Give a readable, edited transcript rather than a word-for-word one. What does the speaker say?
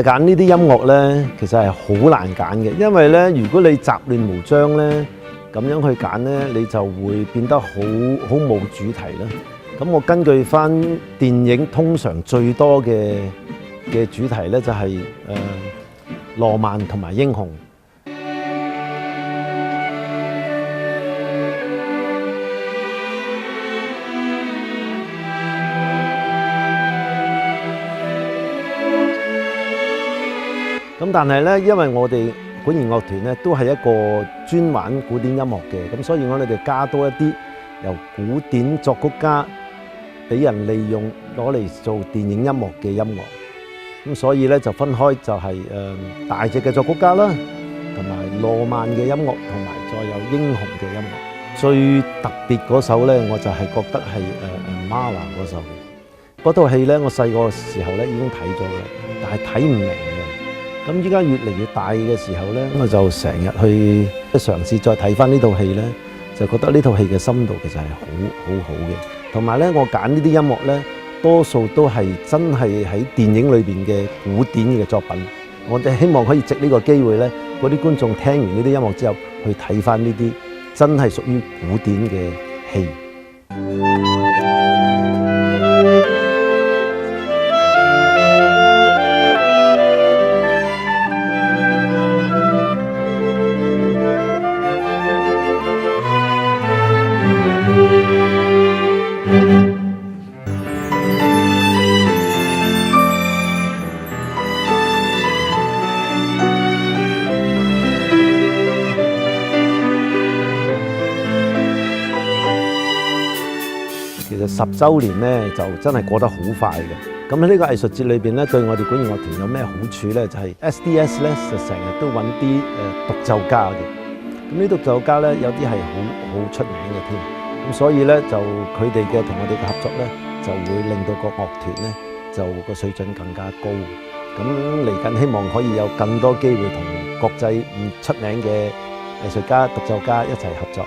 揀呢啲音樂咧，其實係好難揀嘅，因為咧，如果你雜亂無章咧，咁樣去揀咧，你就會變得好冇主題啦。咁我根據翻電影通常最多嘅主題咧，就係浪漫同埋英雄。咁但係咧，因為我哋管弦樂團咧都係一個專玩古典音樂嘅，咁所以我哋加多一啲由古典作曲家俾人利用攞嚟做電影音樂嘅音樂。咁所以咧就分開就係大隻嘅作曲家啦，同埋浪漫嘅音樂，同埋再有英雄嘅音樂。最特別嗰首咧，我就係覺得係Mahler 嗰首。嗰套戲咧，我細個時候咧已經睇咗嘅，但係睇唔明嘅。咁依家越嚟越大嘅時候咧，我就成日去嘗試再睇翻呢套戲咧，就覺得呢套戲嘅深度其實係好嘅。同埋咧，我揀呢啲音樂咧，多數都係真係喺電影裏邊嘅古典嘅作品。我哋希望可以藉呢個機會咧，嗰啲觀眾聽完呢啲音樂之後，去睇翻呢啲真係屬於古典嘅戲。其實10週年咧就真係過得好快嘅。咁喺呢個藝術節裏邊咧，對我哋管弦樂團有咩好處咧？就係 SDS 咧就成日都揾啲獨奏家嘅。咁呢獨奏家咧有啲係好出名嘅添。咁所以咧就佢哋嘅同我哋嘅合作咧，就會令到個樂團咧就個水準更加高。咁嚟緊希望可以有更多機會同國際出名嘅藝術家、獨奏家一齊合作。